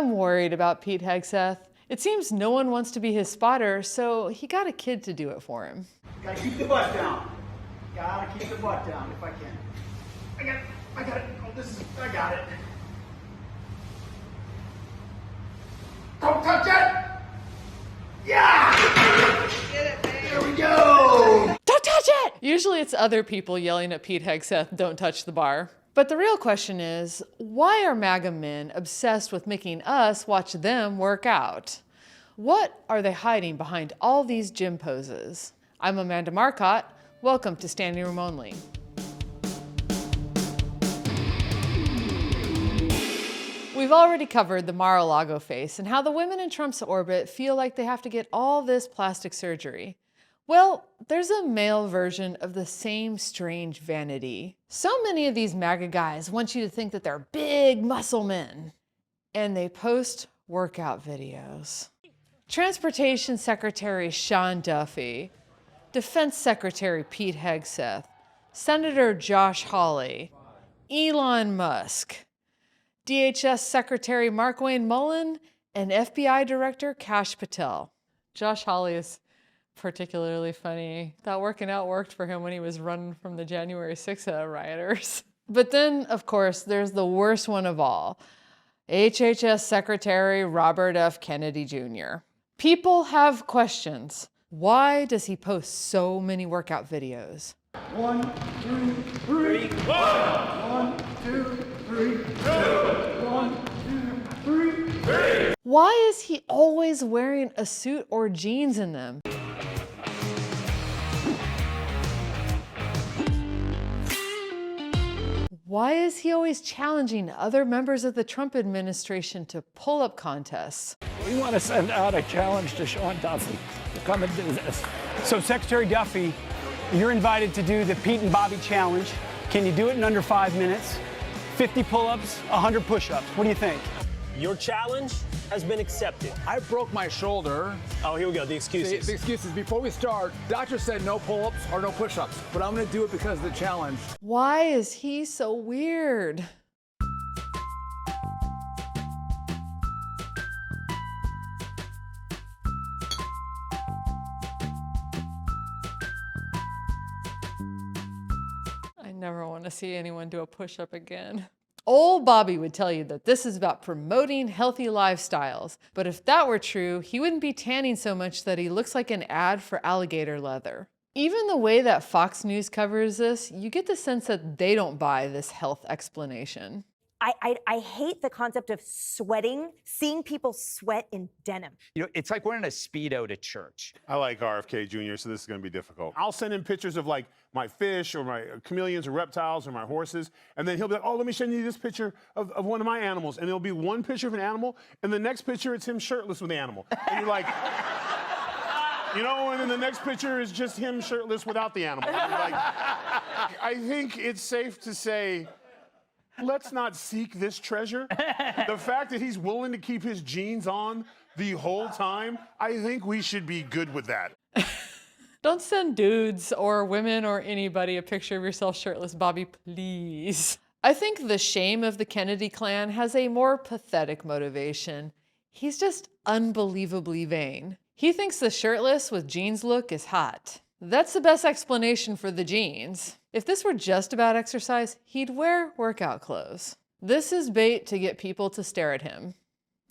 I'm worried about Pete Hegseth. It seems no one wants to be his spotter, so he got a kid to do it for him. Gotta keep the butt down. Gotta keep the butt down if I can. I got it. Oh, I got it. Don't touch it! Yeah! Get it, man. There we go! Don't touch it! Usually it's other people yelling at Pete Hegseth, don't touch the bar. But the real question is, why are MAGA men obsessed with making us watch them work out? What are they hiding behind all these gym poses? I'm Amanda Marcotte. Welcome to Standing Room Only. We've already covered the Mar-a-Lago face and how the women in Trump's orbit feel like they have to get all this plastic surgery. Well, there's a male version of the same strange vanity. So many of these MAGA guys want you to think that they're big muscle men, and they post workout videos. Transportation Secretary Sean Duffy, Defense Secretary Pete Hegseth, Senator Josh Hawley, Elon Musk, DHS Secretary Markwayne Mullin, and FBI Director Kash Patel. Josh Hawley is particularly funny. That working out worked for him when he was running from the January 6th rioters. But then, of course, there's the worst one of all, HHS Secretary Robert F. Kennedy Jr. People have questions. Why does he post so many workout videos? 1, 2, 3. 1, 2, 3. 1, 2, 3. Why is he always wearing a suit or jeans in them? Why is he always challenging other members of the Trump administration to pull-up contests? We want to send out a challenge to Sean Duffy to come and do this. So Secretary Duffy, you're invited to do the Pete and Bobby challenge. Can you do it in under 5 minutes? 50 pull-ups, 100 push-ups. What do you think? Your challenge has been accepted. I broke my shoulder. Oh, here we go, the excuses. The excuses. Before we start, doctor said no pull-ups or no push-ups, but I'm gonna do it because of the challenge. Why is he so weird? I never want to see anyone do a push-up again. Old Bobby would tell you that this is about promoting healthy lifestyles, but if that were true, he wouldn't be tanning so much that he looks like an ad for alligator leather. Even the way that Fox News covers this, you get the sense that they don't buy this health explanation. I hate the concept of sweating, seeing people sweat in denim. You know, it's like wearing a Speedo to church. I like RFK Jr., so this is going to be difficult. I'll send him pictures of like my fish or my chameleons or reptiles or my horses, and then he'll be like, oh, let me show you this picture of one of my animals. And there'll be one picture of an animal, and the next picture, it's him shirtless with the animal. And you're like, you know, and then the next picture is just him shirtless without the animal. And you're like, I think it's safe to say, let's not seek this treasure. The fact that he's willing to keep his jeans on the whole time, I think we should be good with that. Don't send dudes or women or anybody a picture of yourself shirtless, Bobby, please. I think the shame of the Kennedy clan has a more pathetic motivation. He's just unbelievably vain. He thinks the shirtless with jeans look is hot. That's the best explanation for the jeans. If this were just about exercise, he'd wear workout clothes. This is bait to get people to stare at him.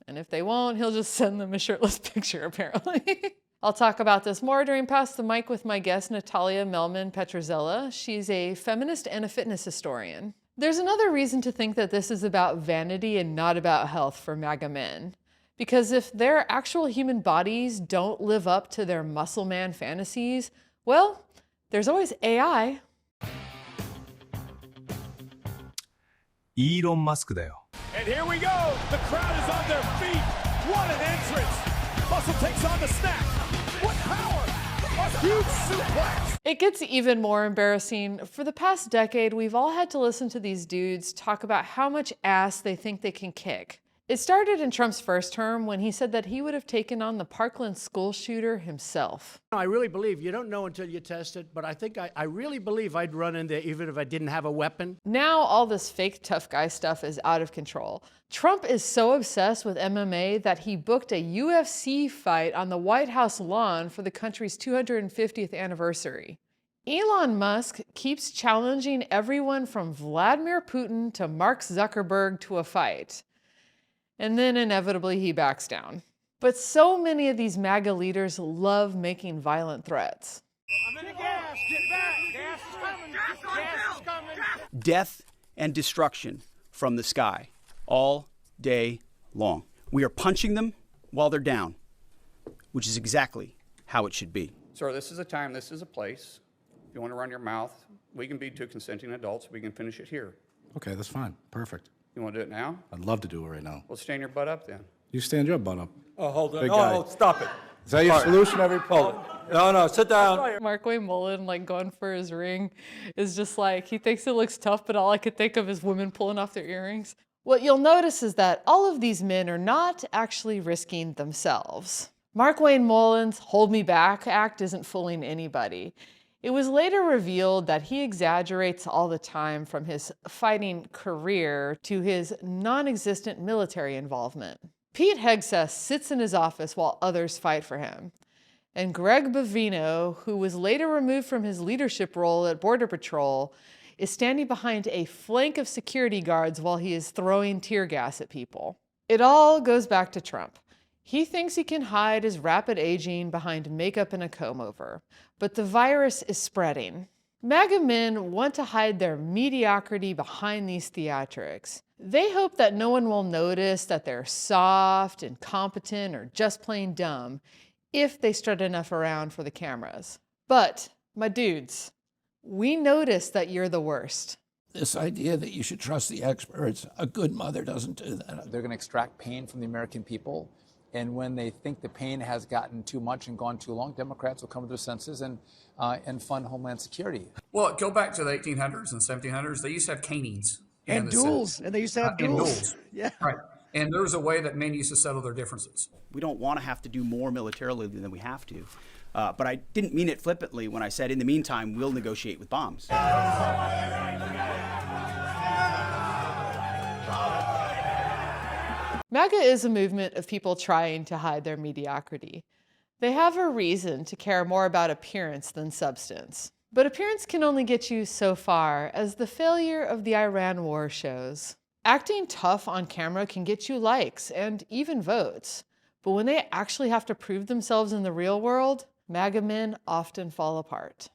And if they won't, he'll just send them a shirtless picture, apparently. I'll talk about this more during Pass the Mic with my guest, Natalia Mehlman Petrzela. She's a feminist and a fitness historian. There's another reason to think that this is about vanity and not about health for MAGA men. Because if their actual human bodies don't live up to their muscle man fantasies, well, there's always AI. Elon Muskだよ. And here we go. The crowd is on their feet. What an entrance. Muscle takes on the snap. What power. A huge suplex. It gets even more embarrassing. For the past decade, we've all had to listen to these dudes talk about how much ass they think they can kick. It started in Trump's first term when he said that he would have taken on the Parkland school shooter himself. I really believe, you don't know until you test it, but I think I really believe I'd run in there even if I didn't have a weapon. Now all this fake tough guy stuff is out of control. Trump is so obsessed with MMA that he booked a UFC fight on the White House lawn for the country's 250th anniversary. Elon Musk keeps challenging everyone from Vladimir Putin to Mark Zuckerberg to a fight. And then inevitably he backs down. But so many of these MAGA leaders love making violent threats. I'm in the gas. Get back. Gas is coming. Gas is coming. Death and destruction from the sky all day long. We are punching them while they're down, which is exactly how it should be. Sir, this is a time, this is a place. If you want to run your mouth, we can be two consenting adults. We can finish it here. Okay, that's fine. Perfect. You want to do it now? I'd love to do it right now. Well, stand your butt up then. You stand your butt up. Oh, hold on. Big guy. Oh, stop it. Is that your solution every No, sit down. Mark Wayne Mullen, like going for his ring, is just like, he thinks it looks tough, but all I could think of is women pulling off their earrings. What you'll notice is that all of these men are not actually risking themselves. Mark Wayne Mullen's Hold Me Back act isn't fooling anybody. It was later revealed that he exaggerates all the time, from his fighting career to his non-existent military involvement. Pete Hegseth sits in his office while others fight for him. And Greg Bovino, who was later removed from his leadership role at Border Patrol, is standing behind a flank of security guards while he is throwing tear gas at people. It all goes back to Trump. He thinks he can hide his rapid aging behind makeup and a comb-over, but the virus is spreading. MAGA men want to hide their mediocrity behind these theatrics. They hope that no one will notice that they're soft, incompetent, or just plain dumb if they strut enough around for the cameras. But, my dudes, we notice that you're the worst. This idea that you should trust the experts, a good mother doesn't do that. They're going to extract pain from the American people. And when they think the pain has gotten too much and gone too long, Democrats will come to their senses and fund Homeland Security. Well, go back to the 1800s and 1700s. They used to have canings. And duels. And they used to have duels. Yeah. Right. And there was a way that men used to settle their differences. We don't want to have to do more militarily than we have to. But I didn't mean it flippantly when I said, in the meantime, we'll negotiate with bombs. MAGA is a movement of people trying to hide their mediocrity. They have a reason to care more about appearance than substance. But appearance can only get you so far, as the failure of the Iran war shows. Acting tough on camera can get you likes and even votes. But when they actually have to prove themselves in the real world, MAGA men often fall apart.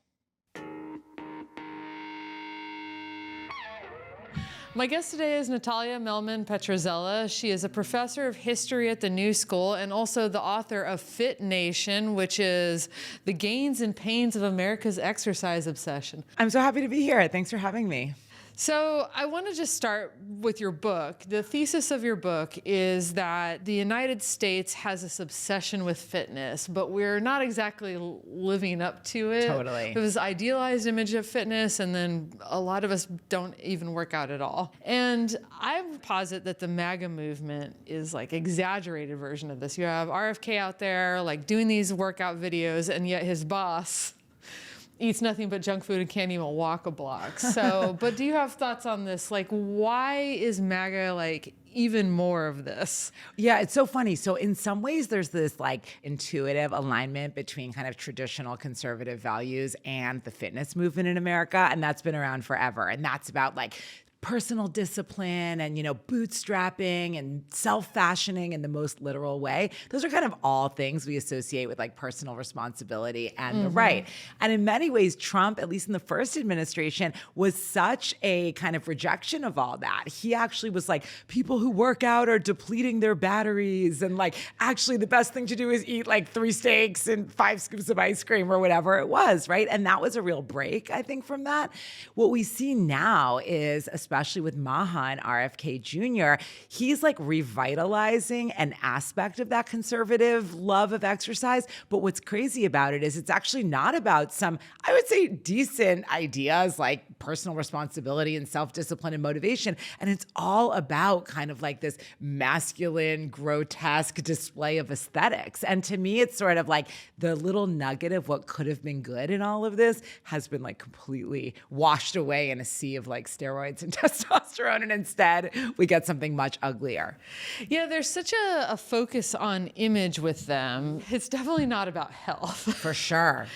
My guest today is Natalia Mehlman Petrzela. She is a professor of history at the New School and also the author of Fit Nation, which is The Gains and Pains of America's Exercise Obsession. I'm so happy to be here. Thanks for having me. So I want to just start with your book. The thesis of your book is that the United States has this obsession with fitness, but we're not exactly living up to it. Totally. It was idealized image of fitness, and then a lot of us don't even work out at all. And I posit that the MAGA movement is like exaggerated version of this. You have RFK out there like doing these workout videos, and yet his boss eats nothing but junk food and can't even walk a block. So, but do you have thoughts on this? Like, why is MAGA like even more of this? Yeah, it's so funny. So in some ways, there's this like intuitive alignment between kind of traditional conservative values and the fitness movement in America. And that's been around forever. And that's about like personal discipline and, bootstrapping and self-fashioning in the most literal way. Those are kind of all things we associate with like personal responsibility and the right. And in many ways, Trump, at least in the first administration, was such a kind of rejection of all that. He actually was like, people who work out are depleting their batteries. And like, actually the best thing to do is eat like 3 steaks and 5 scoops of ice cream or whatever it was, right? And that was a real break, I think, from that. What we see now is, especially especially with MAGA and RFK Jr., he's like revitalizing an aspect of that conservative love of exercise. But what's crazy about it is it's actually not about some, I would say, decent ideas like personal responsibility and self-discipline and motivation. And it's all about kind of like this masculine, grotesque display of aesthetics. And to me, it's sort of like the little nugget of what could have been good in all of this has been like completely washed away in a sea of like steroids and testosterone. And instead, we get something much uglier. Yeah, there's such a focus on image with them. It's definitely not about health. For sure.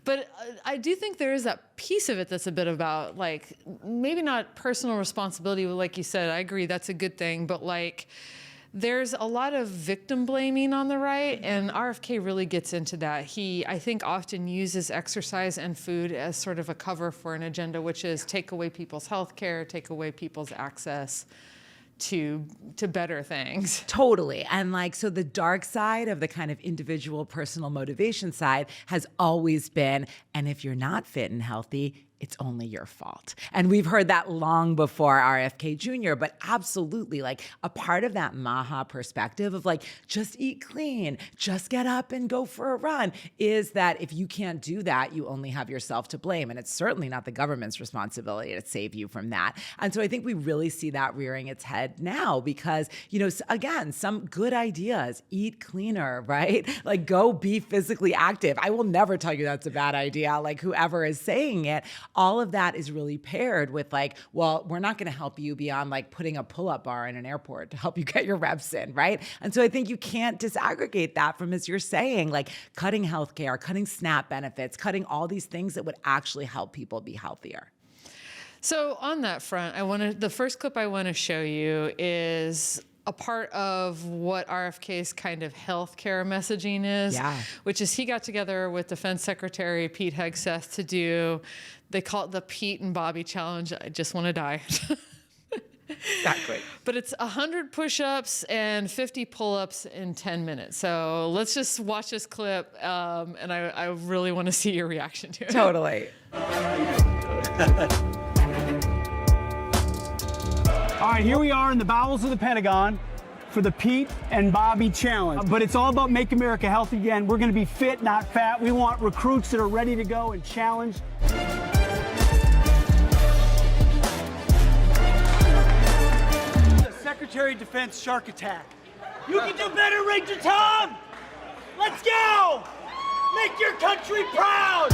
But I do think there is that piece of it that's a bit about, like, maybe not personal responsibility, like you said. I agree, that's a good thing. But, like, there's a lot of victim blaming on the right, and RFK really gets into that. He, I think, often uses exercise and food as sort of a cover for an agenda, which is take away people's health care, take away people's access to better things. Totally. And like, so the dark side of the kind of individual personal motivation side has always been, and if you're not fit and healthy, it's only your fault. And we've heard that long before RFK Jr., but absolutely, like a part of that MAGA perspective of like, just eat clean, just get up and go for a run, is that if you can't do that, you only have yourself to blame. And it's certainly not the government's responsibility to save you from that. And so I think we really see that rearing its head now because, you know, again, some good ideas, eat cleaner, right? Like go be physically active. I will never tell you that's a bad idea, like whoever is saying it. All of that is really paired with like, well, we're not going to help you beyond like putting a pull-up bar in an airport to help you get your reps in, right? And so I think you can't disaggregate that from, as you're saying, like cutting healthcare, cutting SNAP benefits, cutting all these things that would actually help people be healthier. So on that front, the first clip I want to show you is a part of what RFK's kind of healthcare messaging is, which is he got together with Defense Secretary Pete Hegseth to do, they call it the Pete and Bobby Challenge. I just want to die. Exactly. But it's 100 push-ups and 50 pull-ups in 10 minutes. So let's just watch this clip, and I really want to see your reaction to it. Totally. All right, here we are in the bowels of the Pentagon for the Pete and Bobby Challenge. But it's all about Make America Healthy again. We're going to be fit, not fat. We want recruits that are ready to go and challenge. The Secretary of Defense shark attack. You can do better, Ranger Tom! Let's go! Make your country proud!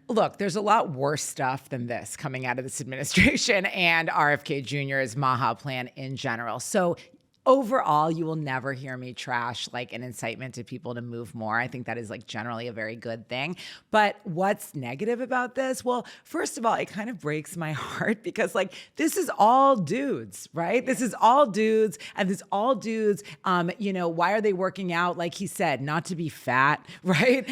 Look, there's a lot worse stuff than this coming out of this administration and RFK Jr.'s MAGA plan in general. So overall, you will never hear me trash like an incitement to people to move more. I think that is like generally a very good thing. But what's negative about this? Well, first of all, it kind of breaks my heart because like this is all dudes, right? This is all dudes, and this all dudes, you know, why are they working out? Like he said, not to be fat, right?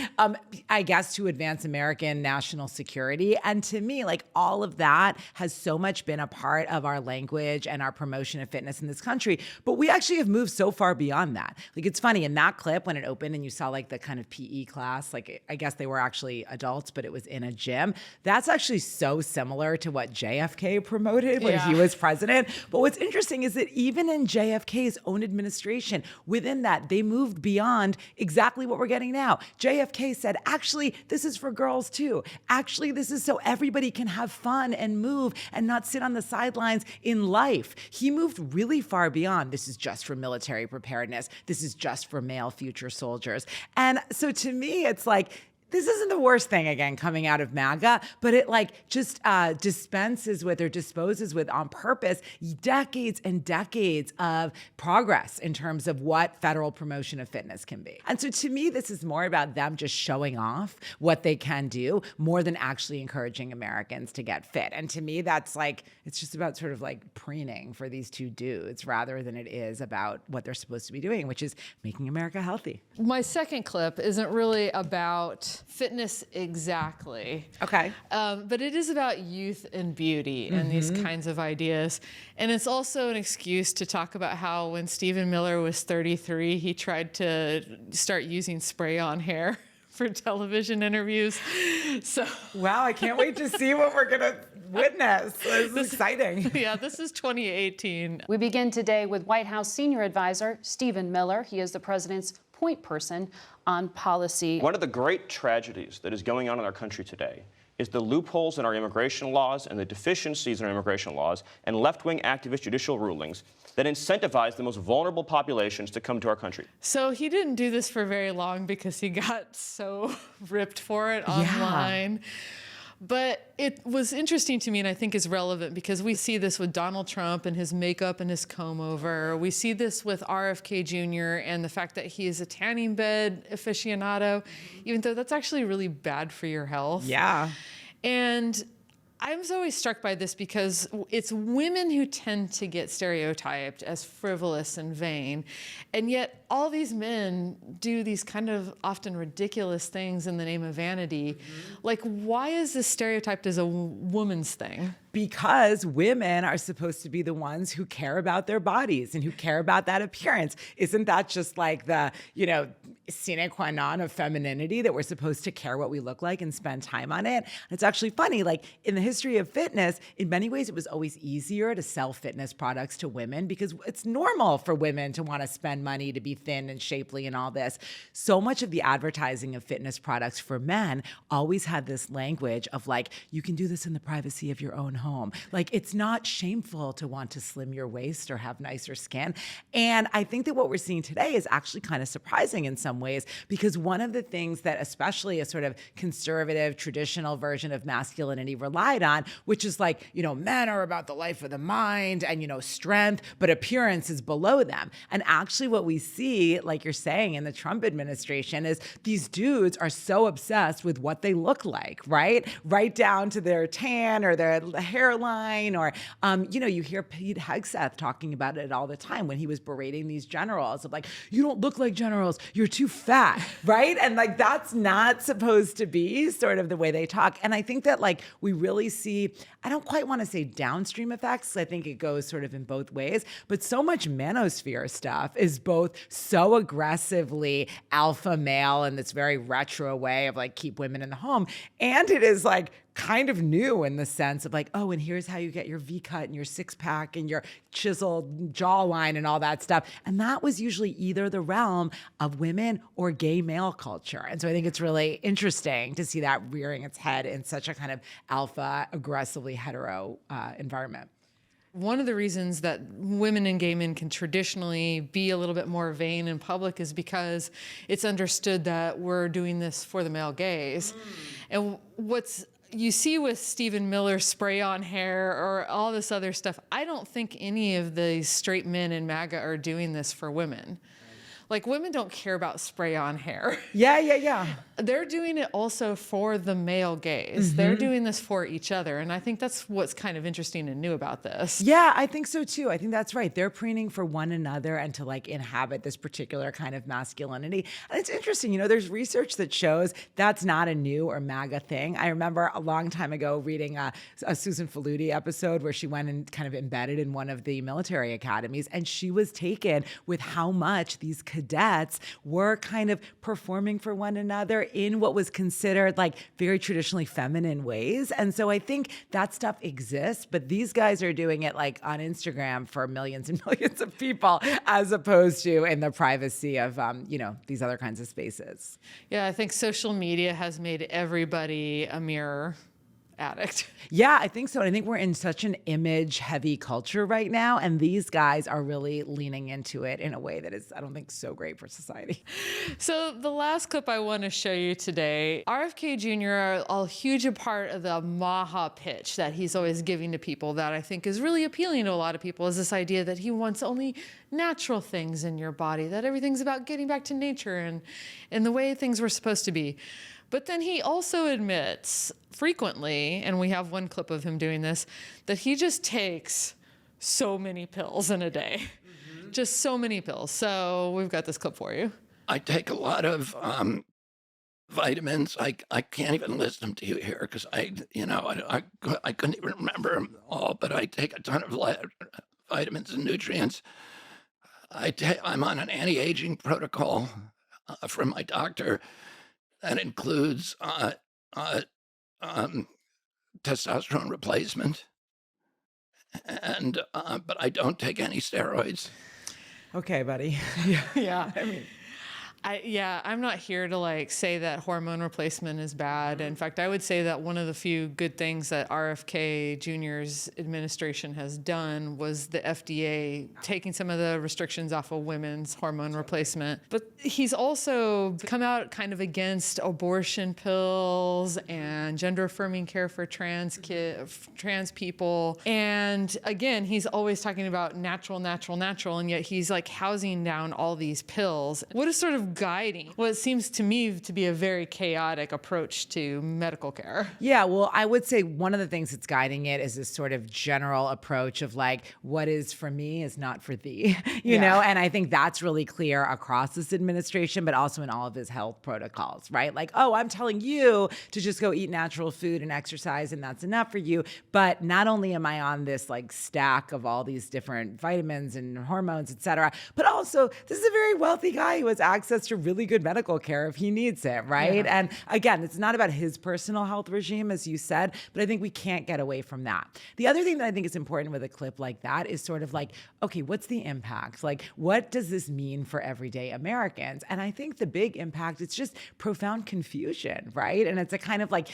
I guess to advance American national security. And to me, like all of that has so much been a part of our language and our promotion of fitness in this country. But we actually have moved so far beyond that. Like, it's funny, in that clip, when it opened and you saw like the kind of PE class, like I guess they were actually adults, but it was in a gym. That's actually so similar to what JFK promoted when he was president. But what's interesting is that even in JFK's own administration, within that, they moved beyond exactly what we're getting now. JFK said, actually, this is for girls too. Actually, this is so everybody can have fun and move and not sit on the sidelines in life. He moved really far beyond this is just for military preparedness. This is just for male future soldiers. And so to me, it's like, this isn't the worst thing, again, coming out of MAGA, but it like just dispenses with or disposes with on purpose decades and decades of progress in terms of what federal promotion of fitness can be. And so to me, this is more about them just showing off what they can do more than actually encouraging Americans to get fit. And to me, that's like, it's just about sort of like preening for these two dudes rather than it is about what they're supposed to be doing, which is making America healthy. My second clip isn't really about fitness exactly. Okay. But it is about youth and beauty and these kinds of ideas. And it's also an excuse to talk about how when Stephen Miller was 33, he tried to start using spray-on hair for television interviews. So wow, I can't wait to see what we're gonna Goodness, this is exciting. Yeah, this is 2018. We begin today with White House senior advisor Stephen Miller. He is the president's point person on policy. One of the great tragedies that is going on in our country today is the loopholes in our immigration laws and the deficiencies in our immigration laws and left-wing activist judicial rulings that incentivize the most vulnerable populations to come to our country. So he didn't do this for very long because he got so ripped for it online. But it was interesting to me, and I think is relevant because we see this with Donald Trump and his makeup and his comb over. We see this with RFK Jr. and the fact that he is a tanning bed aficionado, even though that's actually really bad for your health. Yeah. And I was always struck by this because it's women who tend to get stereotyped as frivolous and vain. And yet all these men do these kind of often ridiculous things in the name of vanity. Like, why is this stereotyped as a woman's thing? Because women are supposed to be the ones who care about their bodies and who care about that appearance. Isn't that just like the, sine qua non of femininity, that we're supposed to care what we look like and spend time on it? And it's actually funny, like in the history of fitness, in many ways, it was always easier to sell fitness products to women because it's normal for women to want to spend money to be thin and shapely and all this. So much of the advertising of fitness products for men always had this language of like, you can do this in the privacy of your own home. Like, it's not shameful to want to slim your waist or have nicer skin. And I think that what we're seeing today is actually kind of surprising in some ways, because one of the things that especially a sort of conservative, traditional version of masculinity relied on, which is like, men are about the life of the mind and, strength, but appearance is below them. And actually what we see, like you're saying, in the Trump administration is these dudes are so obsessed with what they look like, right? Right down to their tan or their hairline, or, you hear Pete Hegseth talking about it all the time when he was berating these generals of like, you don't look like generals, you're too fat, right? And like, that's not supposed to be sort of the way they talk. And I think that like, we really see, I don't quite want to say downstream effects. I think it goes sort of in both ways, but so much manosphere stuff is both so aggressively alpha male in this very retro way of like, keep women in the home. And it is like, kind of new in the sense of like, oh, and here's how you get your V-cut and your six-pack and your chiseled jawline and all that stuff. And that was usually either the realm of women or gay male culture. And so I think it's really interesting to see that rearing its head in such a kind of alpha, aggressively hetero environment. One of the reasons that women and gay men can traditionally be a little bit more vain in public is because it's understood that we're doing this for the male gaze. And what's you see with Stephen Miller's spray-on hair or all this other stuff, I don't think any of the straight men in MAGA are doing this for women. Like, women don't care about spray-on hair. Yeah. They're doing it also for the male gaze. They're doing this for each other. And I think that's what's kind of interesting and new about this. Yeah, I think so too. I think that's right. They're preening for one another and to like inhabit this particular kind of masculinity. And it's interesting, there's research that shows that's not a new or MAGA thing. I remember a long time ago reading a Susan Faludi episode where she went and kind of embedded in one of the military academies, and she was taken with how much these cadets were kind of performing for one another in what was considered like very traditionally feminine ways. And so I think that stuff exists, but these guys are doing it like on Instagram for millions and millions of people, as opposed to in the privacy of, these other kinds of spaces. Yeah, I think social media has made everybody a mirror addict. Yeah, I think so. And I think we're in such an image-heavy culture right now, and these guys are really leaning into it in a way that is, I don't think, so great for society. So the last clip I want to show you today, RFK Jr., a huge part of the MAGA pitch that he's always giving to people that I think is really appealing to a lot of people, is this idea that he wants only natural things in your body, that everything's about getting back to nature and the way things were supposed to be. But then he also admits frequently, and we have one clip of him doing this, that he just takes so many pills in a day. Just so many pills. So we've got this clip for you. I take a lot of vitamins. I can't even list them to you here because I couldn't even remember them all, but I take a ton of vitamins and nutrients. I'm on an anti-aging protocol from my doctor that includes testosterone replacement, and but I don't take any steroids. Okay, buddy. Yeah. I'm not here to like say that hormone replacement is bad. In fact, I would say that one of the few good things that RFK Jr.'s administration has done was the FDA taking some of the restrictions off of women's hormone replacement. But he's also come out kind of against abortion pills and gender affirming care for trans people. And again, he's always talking about natural, and yet he's like housing down all these pills. What is sort of guiding what seems to me to be a very chaotic approach to medical care? Yeah, well, I would say one of the things that's guiding it is this sort of general approach of like, what is for me is not for thee, you know? And I think that's really clear across this administration, but also in all of his health protocols, right? Like, oh, I'm telling you to just go eat natural food and exercise and that's enough for you. But not only am I on this like stack of all these different vitamins and hormones, et cetera, but also this is a very wealthy guy who has access to really good medical care if he needs it, right? Yeah. And again, it's not about his personal health regime, as you said, but I think we can't get away from that. The other thing that I think is important with a clip like that is sort of like, okay, what's the impact? Like, what does this mean for everyday Americans? And I think the big impact, it's just profound confusion, right? And it's a kind of like,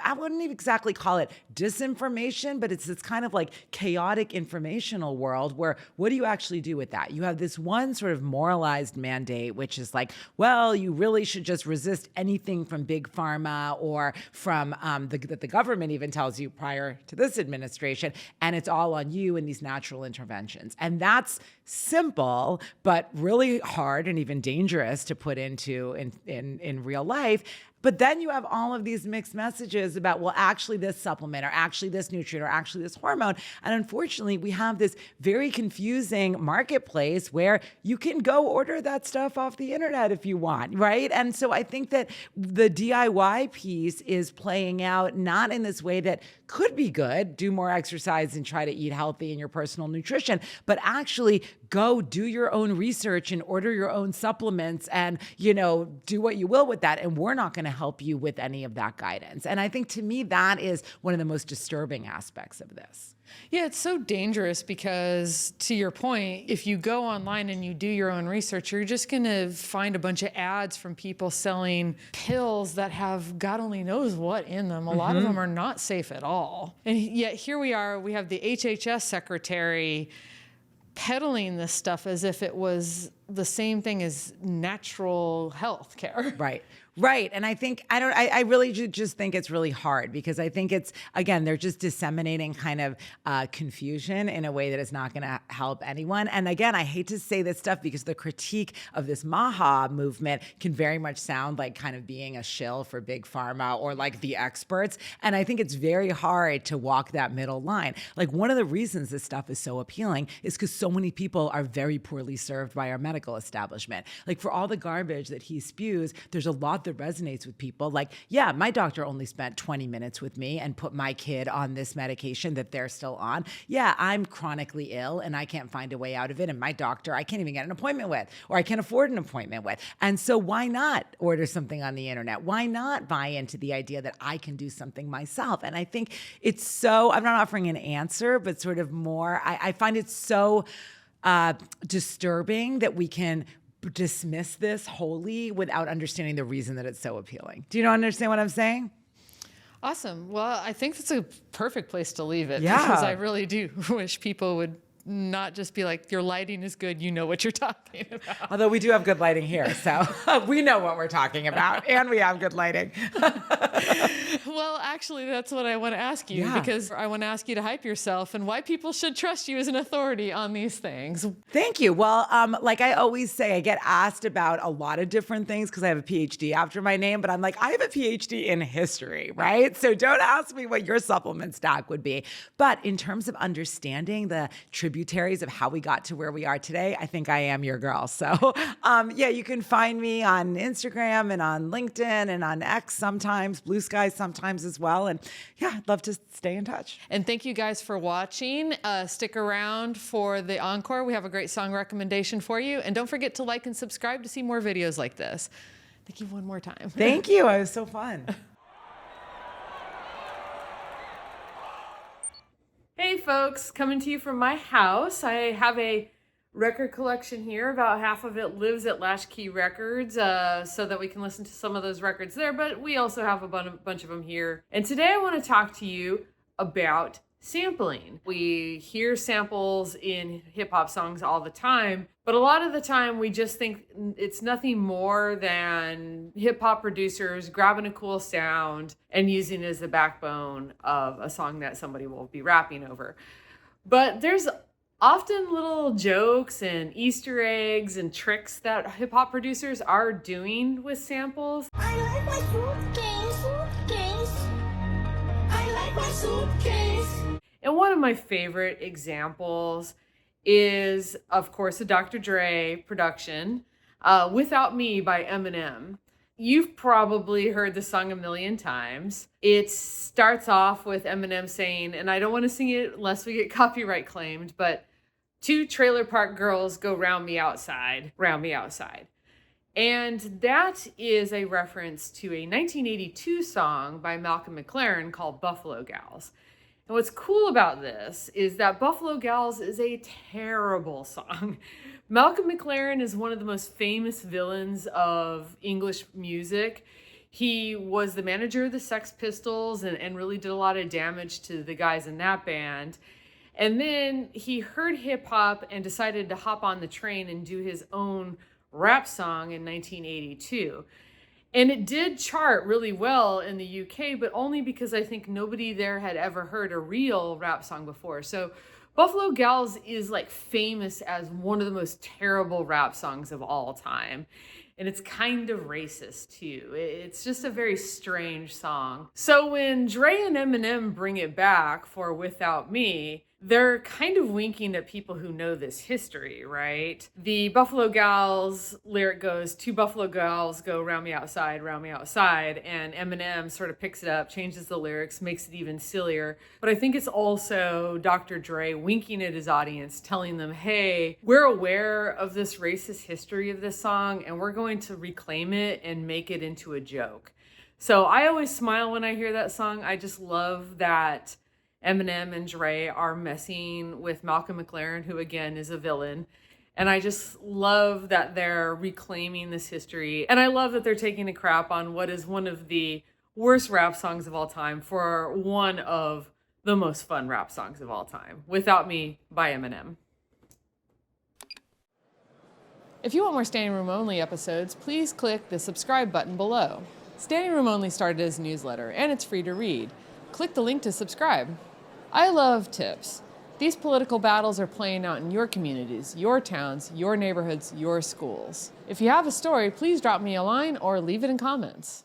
I wouldn't even exactly call it disinformation, but it's this kind of like chaotic informational world where what do you actually do with that? You have this one sort of moralized mandate, which is like, well, you really should just resist anything from big pharma or from that the government even tells you prior to this administration, and it's all on you and these natural interventions. And that's simple, but really hard and even dangerous to put into in real life. But then you have all of these mixed messages about, well, actually this supplement or actually this nutrient or actually this hormone. And unfortunately, we have this very confusing marketplace where you can go order that stuff off the internet if you want, right? And so I think that the DIY piece is playing out not in this way that could be good, do more exercise and try to eat healthy in your personal nutrition, but actually go do your own research and order your own supplements and, you know, do what you will with that. And we're not going to help you with any of that guidance. And I think to me, that is one of the most disturbing aspects of this. Yeah, it's so dangerous because, to your point, if you go online and you do your own research, you're just going to find a bunch of ads from people selling pills that have God only knows what in them. A lot of them are not safe at all. And yet here we are, we have the HHS Secretary peddling this stuff as if it was the same thing as natural health care. Right. Right. And I think, I really just think it's really hard because I think it's, again, they're just disseminating kind of confusion in a way that is not going to help anyone. And again, I hate to say this stuff because the critique of this MAGA movement can very much sound like kind of being a shill for big pharma or like the experts. And I think it's very hard to walk that middle line. Like one of the reasons this stuff is so appealing is because so many people are very poorly served by our medical establishment. Like for all the garbage that he spews, there's a lot that resonates with people. Like, yeah, my doctor only spent 20 minutes with me and put my kid on this medication that they're still on. Yeah, I'm chronically ill and I can't find a way out of it. And my doctor, I can't even get an appointment with, or I can't afford an appointment with. And so why not order something on the internet? Why not buy into the idea that I can do something myself? And I think it's so, I'm not offering an answer, but sort of more, I find it so disturbing that we can dismiss this wholly without understanding the reason that it's so appealing. Do you understand what I'm saying? Awesome. Well, I think that's a perfect place to leave it. Yeah. Because I really do wish people would not just be like, your lighting is good, you know what you're talking about. Although we do have good lighting here, so we know what we're talking about, and we have good lighting. Well, actually, that's what I want to ask you, because I want to ask you to hype yourself and why people should trust you as an authority on these things. Thank you. Well, like I always say, I get asked about a lot of different things because I have a Ph.D. after my name, but I'm like, I have a Ph.D. in history, right? So don't ask me what your supplement stack would be. But in terms of understanding the tributaries of how we got to where we are today, I think I am your girl. So yeah, you can find me on Instagram and on LinkedIn and on X sometimes, Blue Sky sometimes as well. And yeah, I'd love to stay in touch. And thank you guys for watching. Stick around for the encore. We have a great song recommendation for you. And don't forget to like and subscribe to see more videos like this. Thank you one more time. Thank you. It was so fun. Hey folks, coming to you from my house. I have a record collection here. About half of it lives at Latchkey Records, so that we can listen to some of those records there, but we also have a bunch of them here. And today I want to talk to you about sampling. We hear samples in hip-hop songs all the time, but a lot of the time we just think it's nothing more than hip-hop producers grabbing a cool sound and using it as the backbone of a song that somebody will be rapping over. But there's often little jokes and Easter eggs and tricks that hip-hop producers are doing with samples. I like my suitcase. I like my suitcase. And one of my favorite examples is, of course, a Dr. Dre production, Without Me by Eminem. You've probably heard the song a million times. It starts off with Eminem saying, and I don't want to sing it unless we get copyright claimed, but 2 trailer park girls go round me outside, round me outside. And that is a reference to a 1982 song by Malcolm McLaren called Buffalo Gals. And what's cool about this is that Buffalo Gals is a terrible song. Malcolm McLaren is one of the most famous villains of English music. He was the manager of the Sex Pistols and really did a lot of damage to the guys in that band. And then he heard hip hop and decided to hop on the train and do his own rap song in 1982. And it did chart really well in the UK, but only because I think nobody there had ever heard a real rap song before. So Buffalo Gals is like famous as one of the most terrible rap songs of all time. And it's kind of racist too. It's just a very strange song. So when Dre and Eminem bring it back for Without Me, they're kind of winking at people who know this history, right? The Buffalo Gals lyric goes, 2 Buffalo Gals go round me outside, and Eminem sort of picks it up, changes the lyrics, makes it even sillier. But I think it's also Dr. Dre winking at his audience, telling them, hey, we're aware of this racist history of this song, and we're going to reclaim it and make it into a joke. So I always smile when I hear that song. I just love that Eminem and Dre are messing with Malcolm McLaren, who again is a villain. And I just love that they're reclaiming this history. And I love that they're taking a crap on what is one of the worst rap songs of all time for one of the most fun rap songs of all time, Without Me by Eminem. If you want more Standing Room Only episodes, please click the subscribe button below. Standing Room Only started as a newsletter, and it's free to read. Click the link to subscribe. I love tips. These political battles are playing out in your communities, your towns, your neighborhoods, your schools. If you have a story, please drop me a line or leave it in comments.